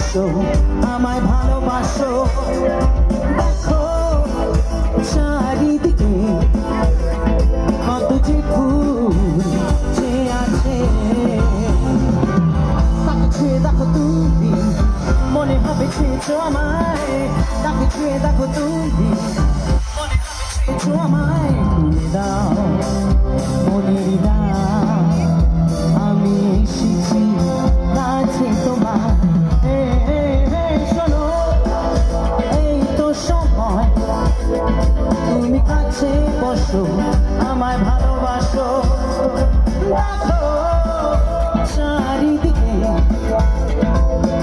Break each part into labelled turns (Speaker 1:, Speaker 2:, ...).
Speaker 1: বসো আমায় ভালোবাসো দেখো চারিদিকে কত যে ফুল যে আছে তাকে ছুঁয়ে দেখো তুমি মনে হবে ছুঁয়েছো আমায় তাকে ছুঁয়ে দেখো তুমি মনে হবে ছুঁয়েছো আমায় তুলে দাও মনের দাও আমি এসেছি কাছে তোমার শোনো এই তো সময় তুমি কাছে বসো আমায় ভালোবাসো দেখো চারিদিকে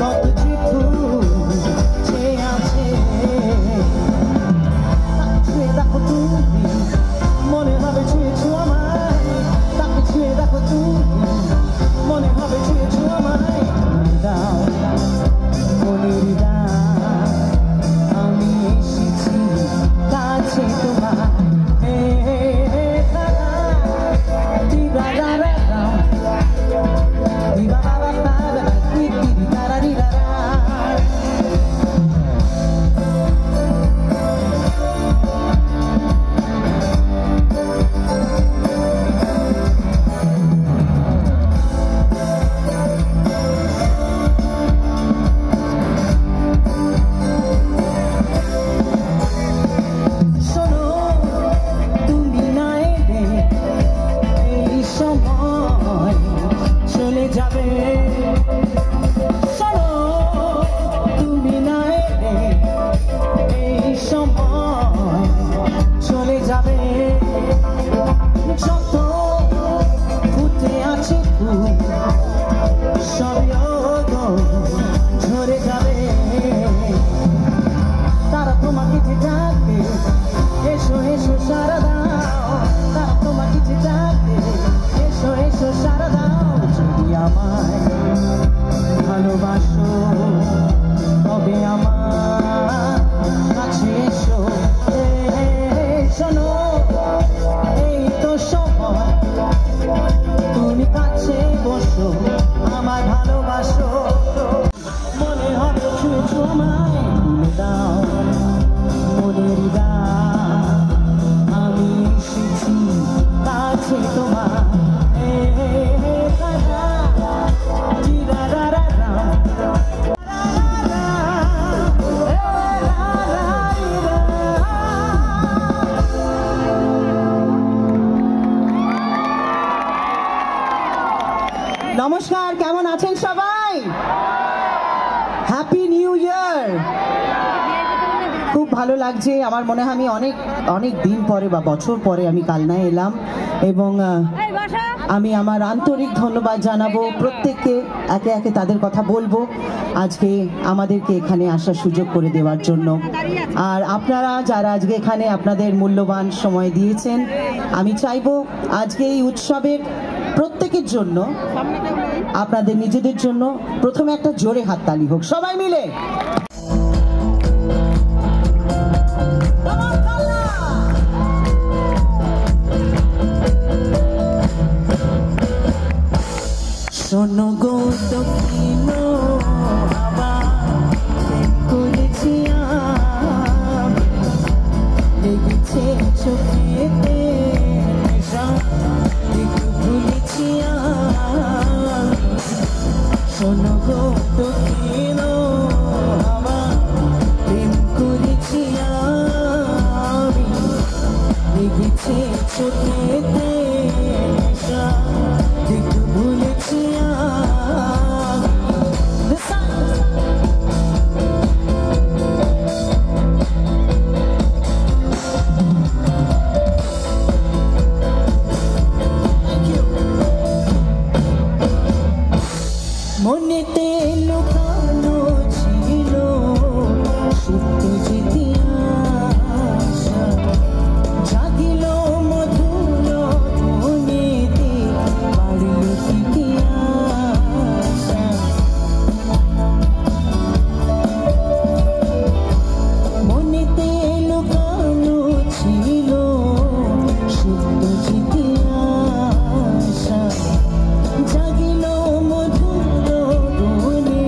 Speaker 1: কত যে ফুল যে আছে ছুঁয়ে দেখো তুমি মনে হবে ছুঁয়েছো আমায় তাকে ছুঁয়ে দেখো তুমি মনে হবে ছুঁয়েছো আমায় দাও মনের দাও আমি এসেছি কাছে তোমার ভালোবাসো তবে আমার কাছে এসো শোনো এই তো সময় তুমি কাছে বসো আমার ভালোবাসো মনে হবে ছুঁয়েছো আমায় তুলে দাও মনের দাও আমি এসেছি কাছে তোমার নমস্কার, কেমন আছেন সবাই? Happy new year. খুব ভালো লাগছে, আমার মনে হয় আমি অনেক দিন পরে বা বছর পরে আমি কালনায় এলাম এবং আমি আমার আন্তরিক ধন্যবাদ জানাবো প্রত্যেককে, একে একে তাদের কথা বলবো আজকে আমাদেরকে এখানে আসার সুযোগ করে দেওয়ার জন্য। আর আপনারা যারা আজকে এখানে আপনাদের মূল্যবান সময় দিয়েছেন, আমি চাইবো আজকে এই উৎসবের প্রত্যেকের জন্য, আপনাদের নিজেদের জন্য প্রথমে একটা জোরে হাততালি হোক সবাই মিলে। শোনো গো দক্ষিণ হাওয়া করেছি লেগেছে চোখেতে ভুলেছি শোনো গো দক্ষিণ হাওয়া প্রেম করেছি আমি লেগেছে চোখেতে ভুলেছি মনেতে লুকানো ছিল সুপ্ত যেতে আশা জাগিল মধুর মনেতে বাড়ল থেকে আশা মনেতে লুকানো ছিল সুপ্ত যেতে আশা জাগিল মধুর মনে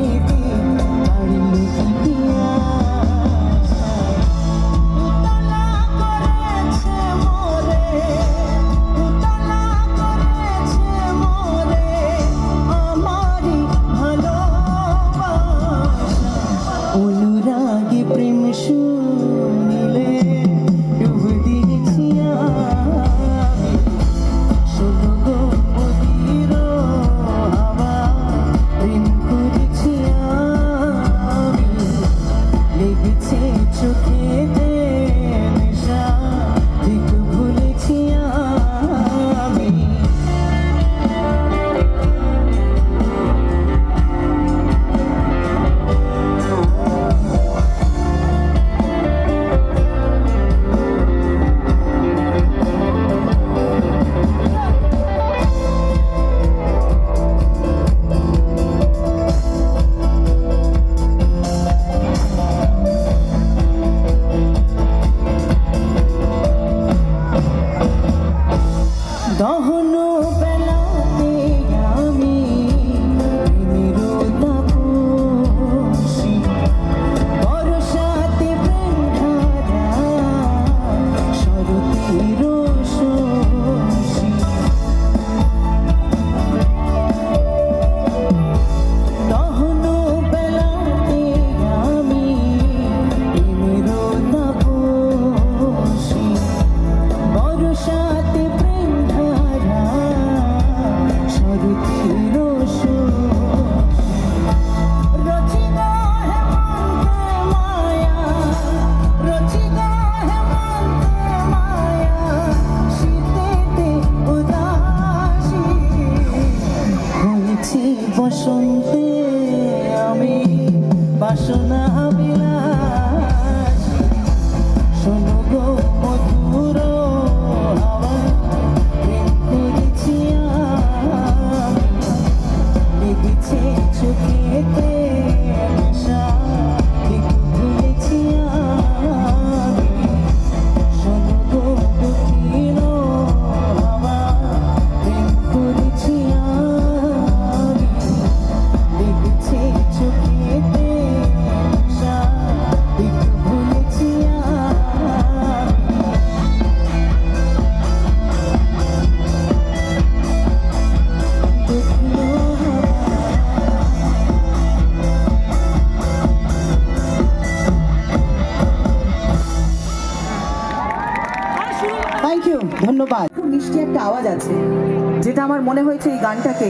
Speaker 1: আমি বাসনা বিলাস শোনো গো মধুর হাওয়া প্রেম করেছি লেগেছে চোখেতে নেশা একটু ভুলেছি শোনো গো দক্ষিণ হাওয়া প্রেম করেছি লেগেছে চোখেতে নেশা একটু ভুলেছি থ্যাংক ইউ, ধন্যবাদ। খুব মিষ্টি একটা আওয়াজ আছে যেটা আমার মনে হয়েছে এই গানটাকে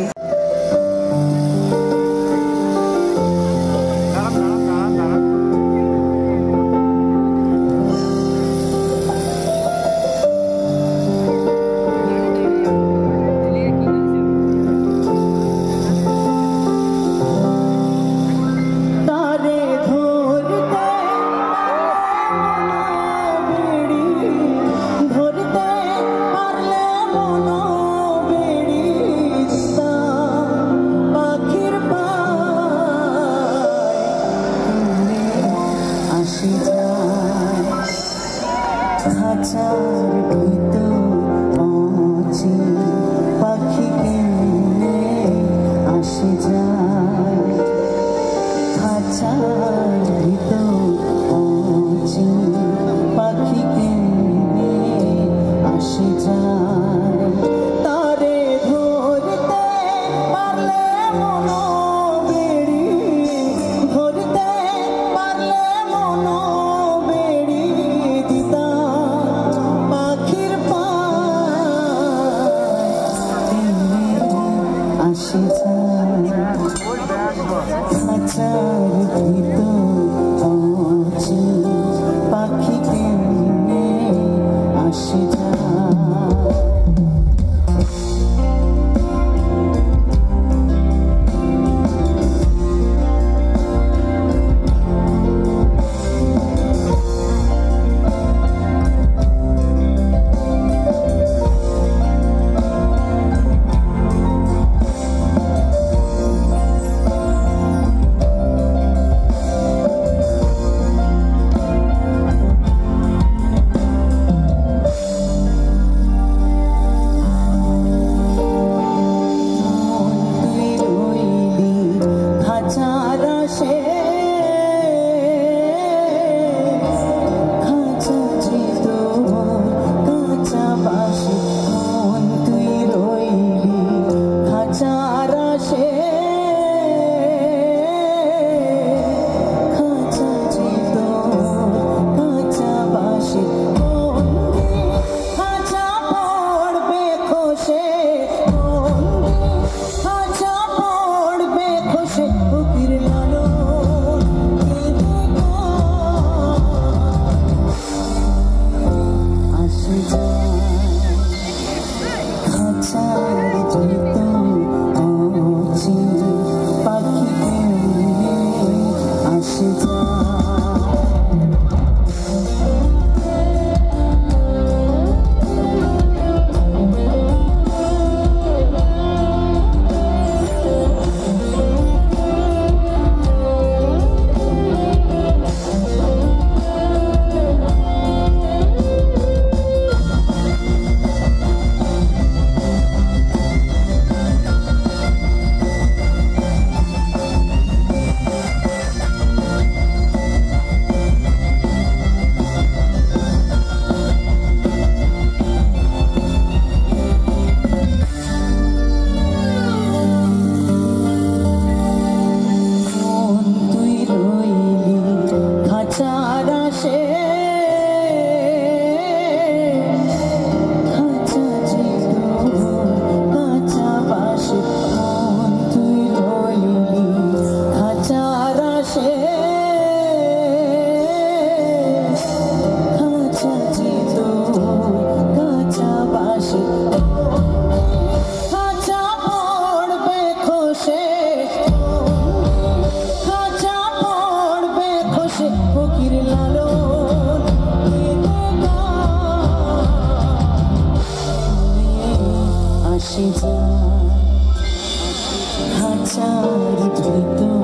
Speaker 1: ভিতর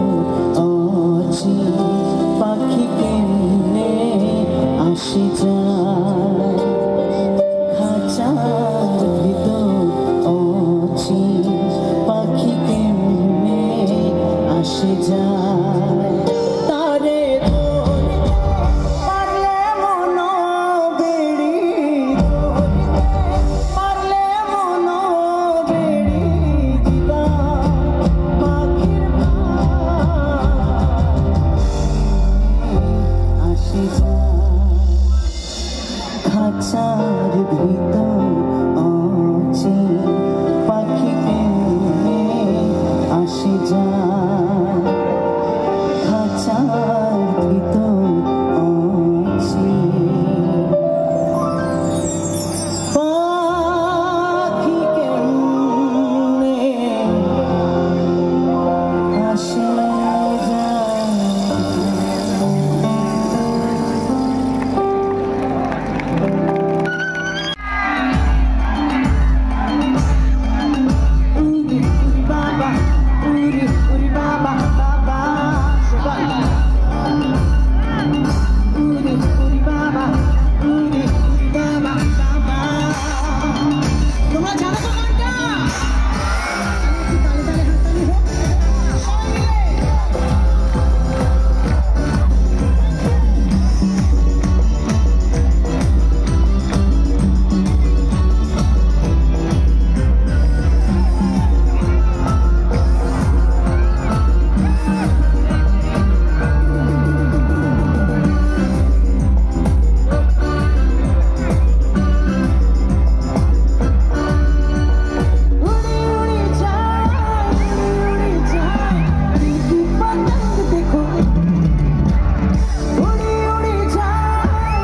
Speaker 1: অচিন পাখি কেমনে আসে যায়, খাঁচার ভিতর অচিন পাখি কেমনে আসে যায়, তারে পারলে মন বেড়ি পারলে মন বেড়ি দিবা পাখির আসে যায়, খাঁচার ভিতর অচিন পাখি কেমনে আসে যায়, খাঁচার ভিতর অচিন পাখি কেমনে আসে যায়। Baba, uri, uri, baba, baba, uri, uri, baba, uri, uri, baba, baba. তোমরা জানো তো গানটা? তালে তালে হাততালি হোক, সবাই মিলে। उड़ी उड़ी जाए दिल की पतंग देखो, उड़ी उड़ी जाए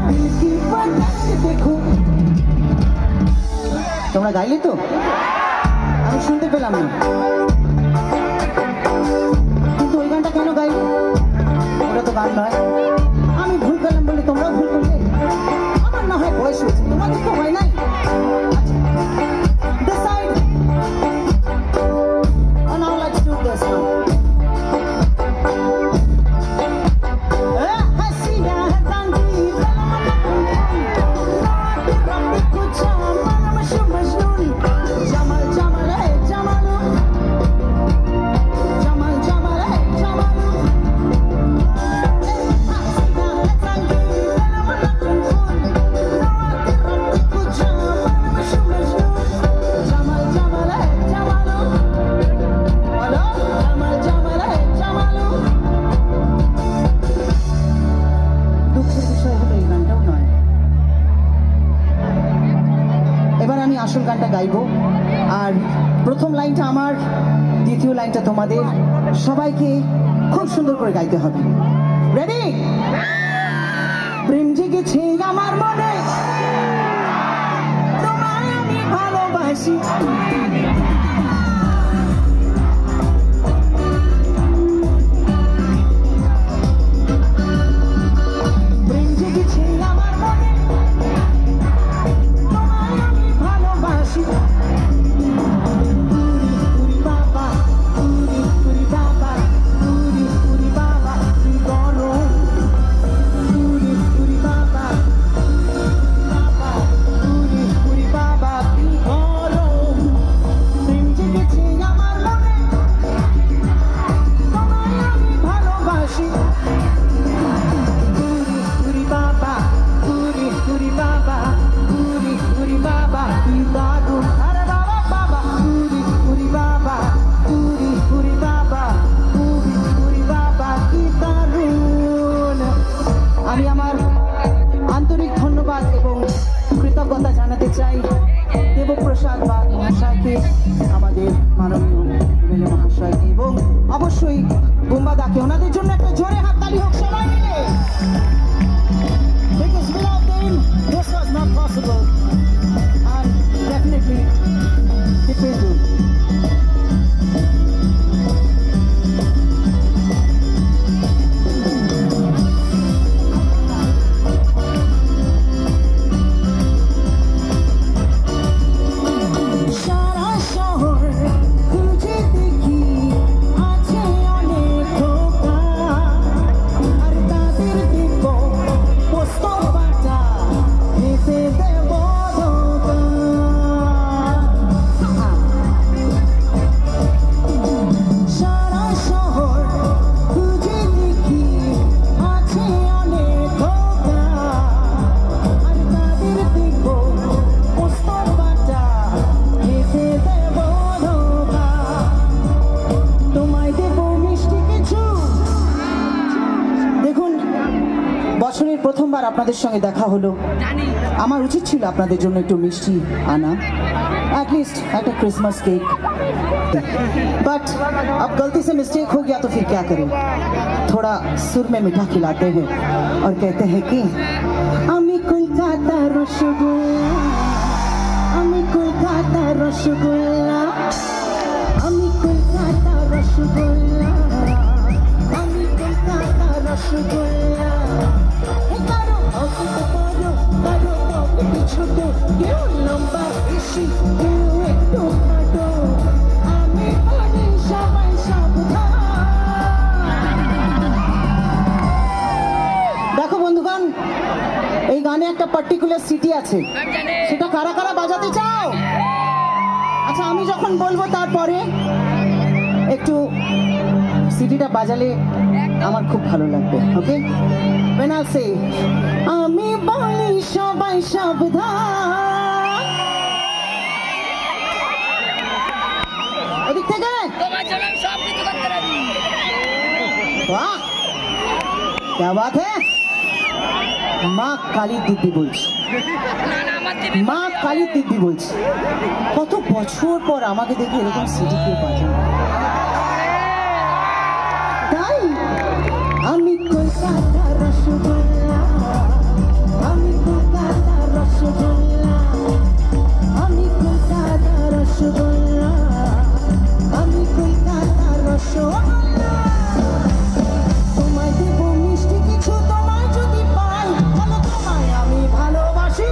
Speaker 1: दिल की पतंग देखो। তোমরা গাইলে তো? আমি শুনতে পেলাম না, কিন্তু ওই গানটা কেন গাইলে? ওটা তো গান নয়। আমি ভুল করলাম বলে তোমরাও ভুল করলে? আমার না হয় বয়স হয়েছে, তোমাদের তো হয় নাই। Decide. And now let's do this now. हसीना है रंगी रब्बी कुछ मालूम शो मजनून, जमाल जमाल है जमालू, जमाल जमाल है जमालू। हसीना है रंगी रब्बी कुछ मालूम शो मजनून, जमाल जमाल है जमालू, बोलो जमाल जमाल है जमालू। দুঃখের বিষয় হলো এই গানটাও নয়। এবার আমি আসল গানটা গাইবো, আর প্রথম লাইনটা আমার, দ্বিতীয় লাইনটা তোমাদের। সবাইকে খুব সুন্দর করে গাইতে হবে। রেডি? প্রেম জেগেছে আমার মনে, তোমায় আমি ভালোবাসি, প্রেম জেগেছে আমার মনে, তোমায় আমি ভালোবাসি। উরি উরি বাবা, উরি উরি বাবা, উরি উরি বাবা, কি গরম। উরি উরি বাবা, বাবা, উরি উরি বাবা, কি গরম। প্রেম জেগেছে আমার মনে, তোমায় আমি ভালোবাসি। উরি বাবা, উরি উরি বাবা, উরি উরি বাবা, কি দারুণ। আরে বাবা বাবা, উরি উরি বাবা, উরি উরি বাবা, উরি উরি বাবা, কি দারুণ। আমি আমার আন্তরিক ধন্যবাদ এবং কৃতজ্ঞতা জানাতে চাই দেবপ্রসাদ বা মহাশয়কে, আমাদের মাননীয় এমএলএ মহাশয়কে, এবং অবশ্যই বুম্বাদাকে। ওনাদের জন্য একটা জোরে হাততালি হোক সবাই মিলে। Because without them, this was not possible. And definitely, it will do. সারা শহর খুঁজে প্রথমবার আপনাদের সঙ্গে দেখা হলো, আমার উচিত ছিল আপনাদের জন্য একটু মিষ্টি আনা, एटलीस्ट একটা क्रिसमस केक। बट अब गलती से मिस्टेक हो गया तो फिर क्या करें, थोड़ा सुर में मीठा खिलाते हैं और कहते हैं कि আমি কলকাতা রসগোল্লা, আমি কলকাতা রসগোল্লা, আমি কলকাতা রসগোল্লা, আমি কলকাতা রসগোল্লা। কারো অল্প বড়, কারো অল্প ছোট, কেউ লম্বা বেশি, কেউ একটু খাটো, আমি বলি সবাই সাবধান। দেখো বন্ধুগণ, এই গানে একটা পার্টিকুলার সিটি আছে, সেটা কারা কারা বাজাতে চাও? আচ্ছা, আমি যখন বলবো তারপরে একটু সিটিটা বাজালে আমার খুব ভালো লাগবে। ওকে, when I say আমি বলি সবাই সাবধান, এদিক থেকে
Speaker 2: তোমার জন্য আমি সব কিছু করতে রাজি।
Speaker 1: বাহ, क्या बात है। মা কালী দিদি বলছি,
Speaker 2: না না, আমার দিবি
Speaker 1: মা কালী দিদি বলছি, কত বছর পর আমাকে দেখে এরকম সিটি কেউ বাজায়। তাই আমি কলকাতা রসগোল্লা, আমি কলকাতা রসগোল্লা, আমি কলকাতা রসগোল্লা, আমি কলকাতা রসগোল্লা। তোমায় দেবো মিষ্টি কিছু, তোমায় যদি পাই, বলো তোমায় আমি ভালোবাসি।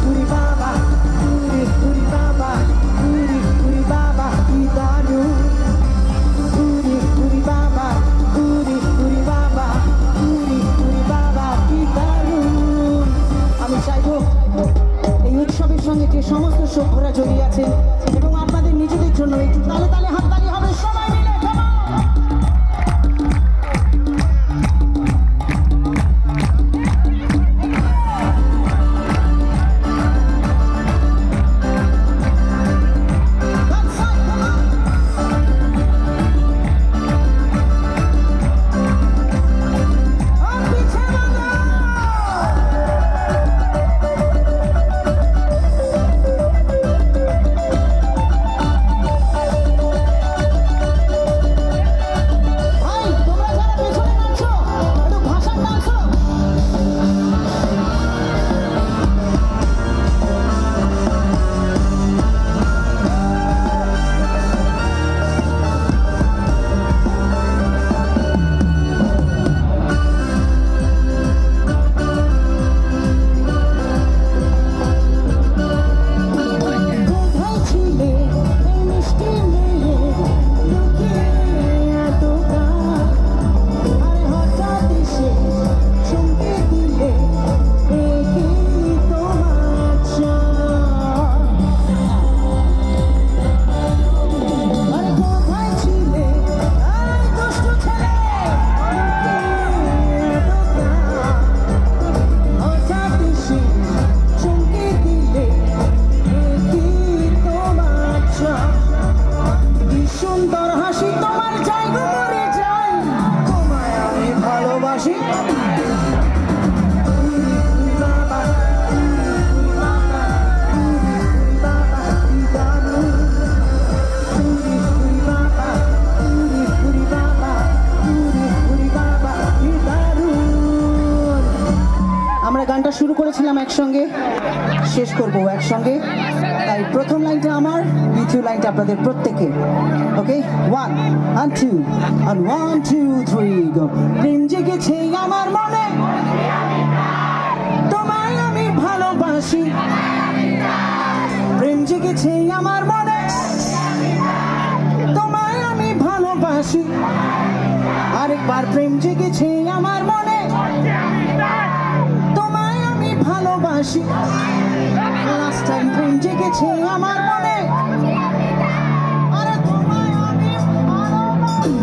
Speaker 1: পুরি বাবা, পুরি পুরি বাবা, পুরি পুরি বাবা কি দারুণ, পুরি পুরি বাবা, পুরি পুরি বাবা, পুরি পুরি বাবা কি দারুণ। আমি চাইবো এই উৎসবের সঙ্গে যে সমস্ত সভ্যরা জড়িয়ে আছেন এবং আপনাদের নিজেদের জন্য একটু তালে তালে হাততালি হবে সবাই মিলে। Come on! গানটা শুরু করেছিলাম একসঙ্গে, শেষ করব একসঙ্গে, তাই প্রথম লাইনটা আমার, দ্বিতীয় লাইনটা আপনাদের প্রত্যেকের। ওকে, 1 and 2 and 1 2 3 গো। প্রেম জেগেছে আমার মনে, তোমায় আমি ভালোবাসি, প্রেম জেগেছে আমার মনে, তোমায় আমি ভালোবাসি, আরেকবার প্রেম জেগেছে আমার মনে, তোমায় আমি ভালোবাসি, লাস্ট টাইম প্রেম জেগেছে আমার মনে, আরে তোমায় আমি ভালোবাসি।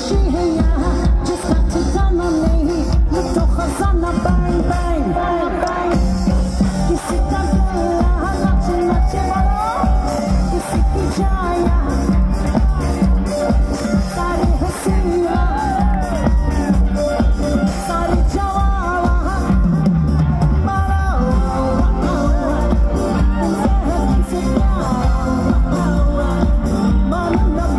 Speaker 3: खुशी है यहाँ जिसका ठिकाना नहीं ये तो खजाना bang bang bang bang किसी का गला नाचे नाचे वाला किसी की जाया सारे हसीना सारे जवाला मारा तुमसे प्यार मानो न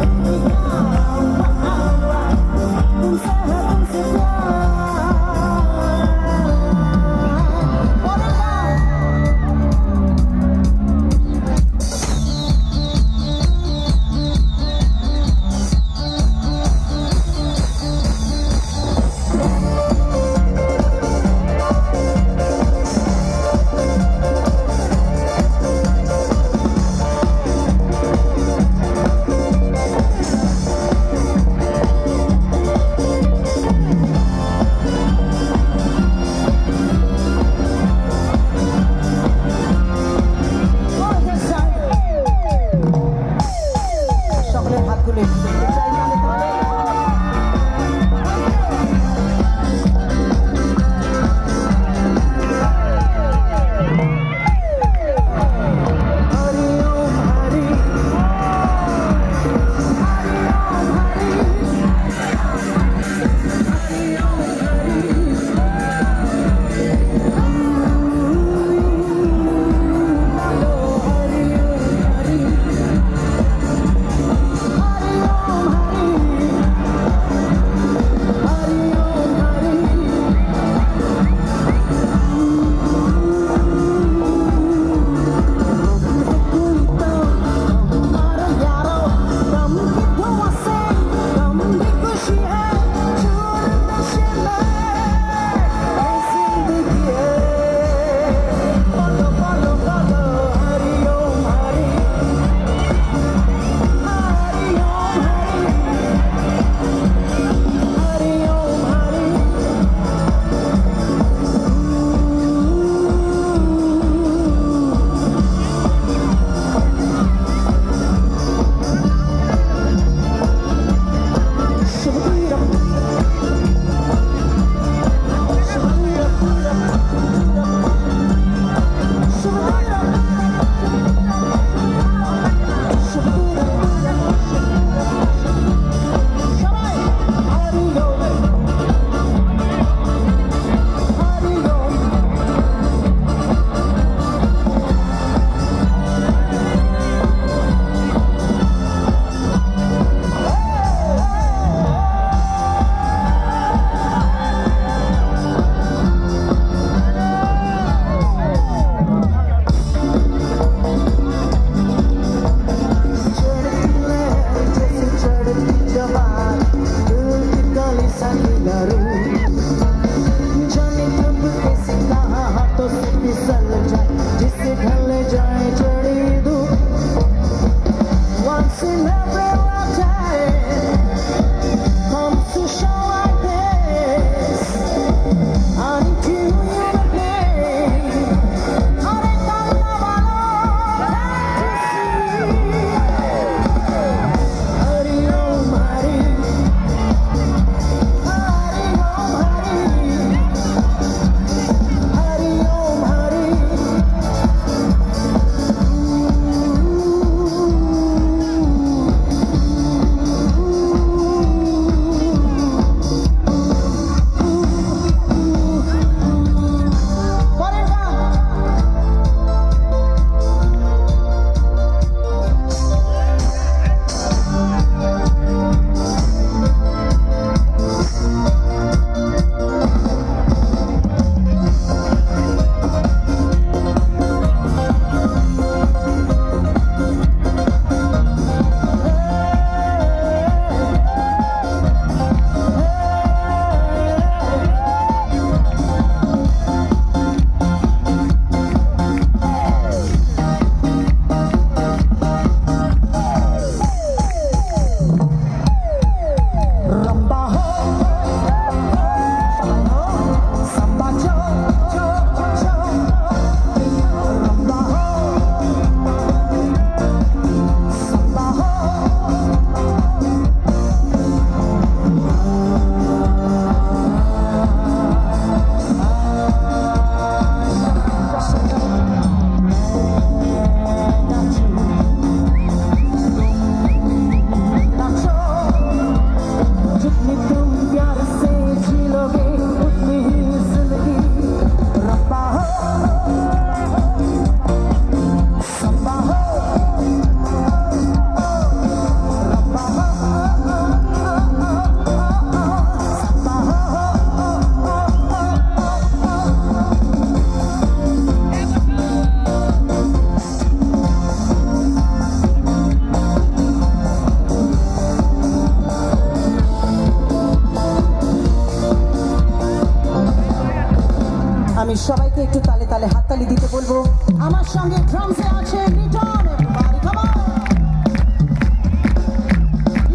Speaker 1: সবাইকে একটু তালে তালে হাততালি দিতে বলবো। আমার সঙ্গে ড্রামসে আছে Liton, everybody come on।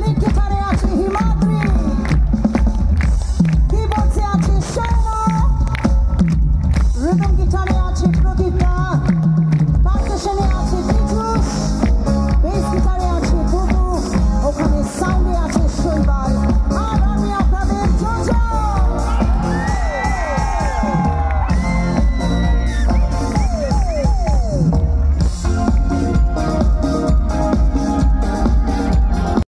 Speaker 1: Lead গিটারে আছে হিমাদ্রি, কিবোর্ডসে আছে সৌম, রিদম গিটারে আছে প্রদীপা, পারকাশনে আছে বিজুস, বেস গিটারে আছে বুবু, ওখানে সাউন্ডে আছে শৈবাল, আর